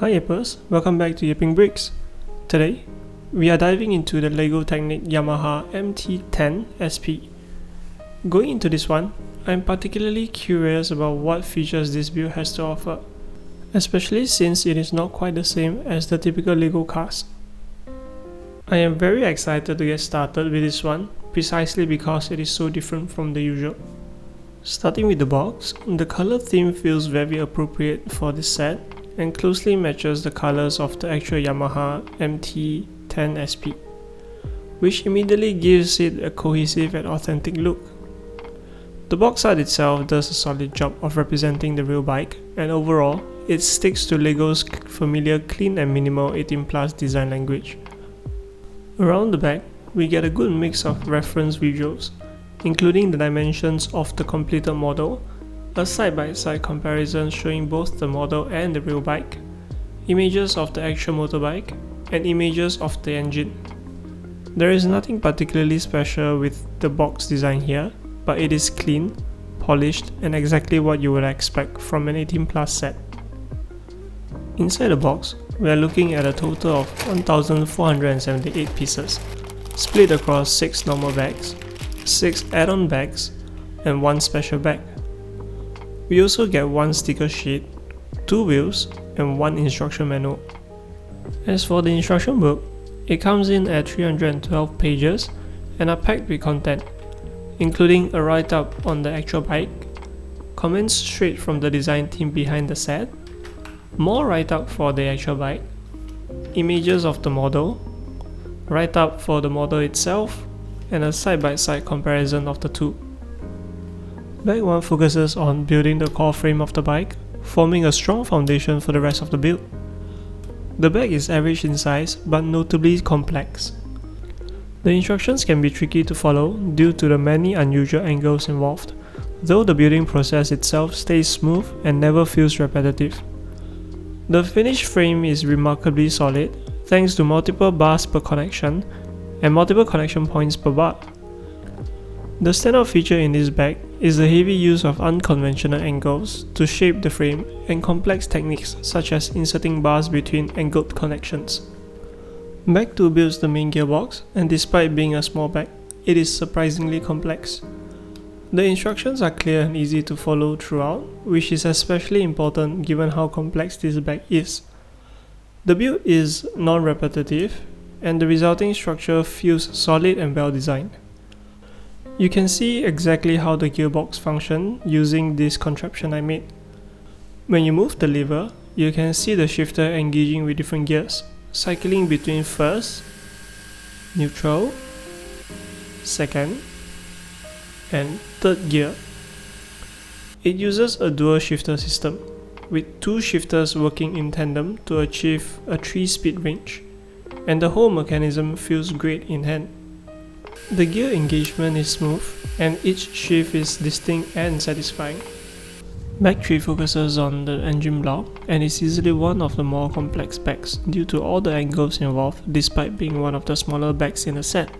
Hi Yappers, welcome back to Yapping Bricks. Today, we are diving into the LEGO Technic Yamaha MT-10 SP. Going into this one, I'm particularly curious about what features this build has to offer, especially since it is not quite the same as the typical LEGO cars. I am very excited to get started with this one, precisely because it is so different from the usual. Starting with the box, the color theme feels very appropriate for this set and closely matches the colors of the actual Yamaha MT-10 SP, which immediately gives it a cohesive and authentic look. The box art itself does a solid job of representing the real bike, and overall, it sticks to LEGO's familiar clean and minimal 18+ design language. Around the back, we get a good mix of reference visuals, including the dimensions of the completed model, a side-by-side comparison showing both the model and the real bike, images of the actual motorbike, and images of the engine. There is nothing particularly special with the box design here, but it is clean, polished, and exactly what you would expect from an 18+ set. Inside the box, we are looking at a total of 1,478 pieces, split across 6 normal bags, 6 add-on bags, and 1 special bag. We also get 1 sticker sheet, 2 wheels, and 1 instruction manual. As for the instruction book, it comes in at 312 pages and are packed with content, including a write-up on the actual bike, comments straight from the design team behind the set, more write-up for the actual bike, images of the model, write-up for the model itself, and a side-by-side comparison of the two. Bag 1 focuses on building the core frame of the bike, forming a strong foundation for the rest of the build. The bag is average in size but notably complex. The instructions can be tricky to follow due to the many unusual angles involved, though the building process itself stays smooth and never feels repetitive. The finished frame is remarkably solid thanks to multiple bars per connection and multiple connection points per bar. The standout feature in this bag is the heavy use of unconventional angles to shape the frame and complex techniques such as inserting bars between angled connections. Bag 2 builds the main gearbox, and despite being a small bag, it is surprisingly complex. The instructions are clear and easy to follow throughout, which is especially important given how complex this bag is. The build is non-repetitive, and the resulting structure feels solid and well designed. You can see exactly how the gearbox functions using this contraption I made. When you move the lever, you can see the shifter engaging with different gears, cycling between first, neutral, second, and third gear. It uses a dual shifter system, with 2 shifters working in tandem to achieve a 3-speed range, and the whole mechanism feels great in hand. The gear engagement is smooth, and each shift is distinct and satisfying. Bag 3 focuses on the engine block and is easily one of the more complex bags due to all the angles involved despite being one of the smaller bags in the set.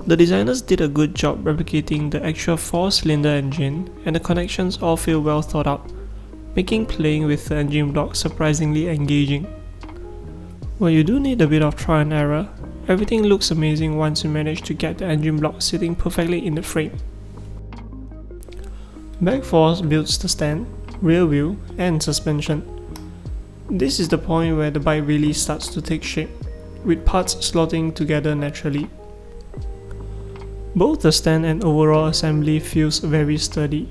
The designers did a good job replicating the actual 4-cylinder engine, and the connections all feel well thought out, making playing with the engine block surprisingly engaging. While you do need a bit of trial and error, everything looks amazing once you manage to get the engine block sitting perfectly in the frame. Bag 4 builds the stand, rear wheel, and suspension. This is the point where the bike really starts to take shape, with parts slotting together naturally. Both the stand and overall assembly feels very sturdy.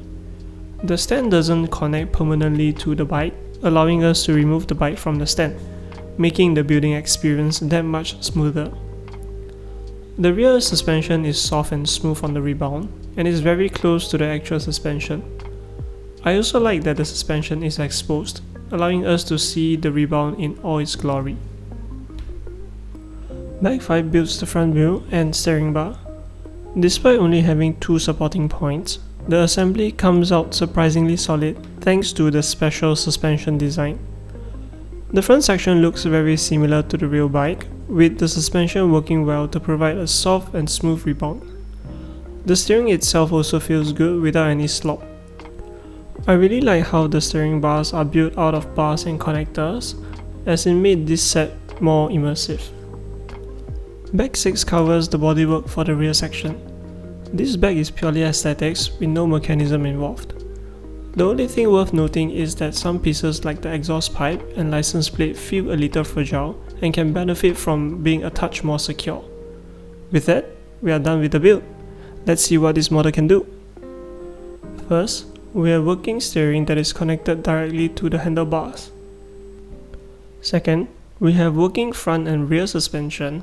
The stand doesn't connect permanently to the bike, allowing us to remove the bike from the stand, making the building experience that much smoother. The rear suspension is soft and smooth on the rebound, and is very close to the actual suspension. I also like that the suspension is exposed, allowing us to see the rebound in all its glory. Bag 5 builds the front wheel and steering bar. Despite only having 2 supporting points, the assembly comes out surprisingly solid thanks to the special suspension design. The front section looks very similar to the real bike, with the suspension working well to provide a soft and smooth rebound. The steering itself also feels good without any slop. I really like how the steering bars are built out of bars and connectors, as it made this set more immersive. Bag 6 covers the bodywork for the rear section. This bag is purely aesthetics with no mechanism involved. The only thing worth noting is that some pieces like the exhaust pipe and license plate feel a little fragile and can benefit from being a touch more secure. With that, we are done with the build. Let's see what this model can do. First, we have working steering that is connected directly to the handlebars. Second, we have working front and rear suspension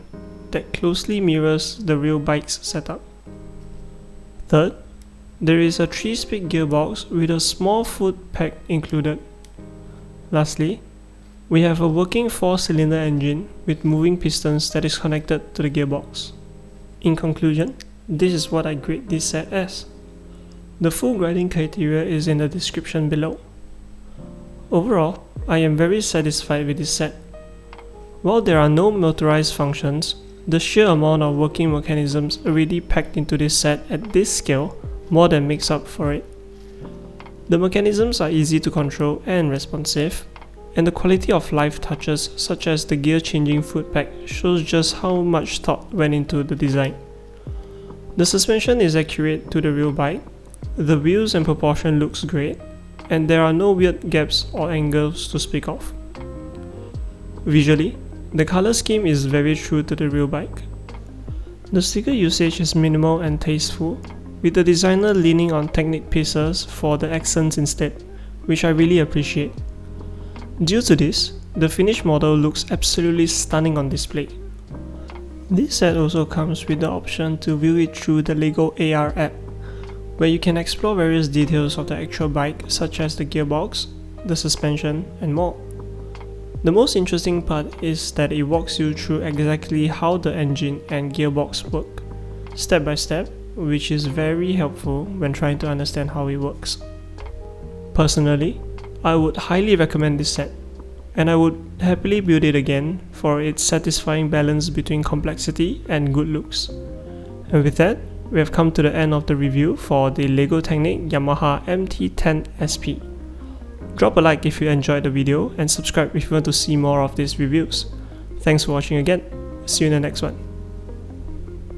that closely mirrors the real bike's setup. Third, there is a 3-speed gearbox with a small foot pack included. Lastly, we have a working 4-cylinder engine with moving pistons that is connected to the gearbox. In conclusion, this is what I grade this set as. The full grading criteria is in the description below. Overall, I am very satisfied with this set. While there are no motorized functions, the sheer amount of working mechanisms already packed into this set at this scale more than makes up for it. The mechanisms are easy to control and responsive, and the quality of life touches such as the gear changing foot pack shows just how much thought went into the design. The suspension is accurate to the real bike, the wheels and proportion looks great, and there are no weird gaps or angles to speak of. Visually, the color scheme is very true to the real bike. The sticker usage is minimal and tasteful, with the designer leaning on Technic pieces for the accents instead, which I really appreciate. Due to this, the finished model looks absolutely stunning on display. This set also comes with the option to view it through the LEGO AR app, where you can explore various details of the actual bike such as the gearbox, the suspension, and more. The most interesting part is that it walks you through exactly how the engine and gearbox work, step by step, which is very helpful when trying to understand how it works. Personally, I would highly recommend this set, and I would happily build it again for its satisfying balance between complexity and good looks. And with that, we have come to the end of the review for the LEGO Technic Yamaha MT-10 SP. Drop a like if you enjoyed the video and subscribe if you want to see more of these reviews. Thanks for watching again. See you in the next one.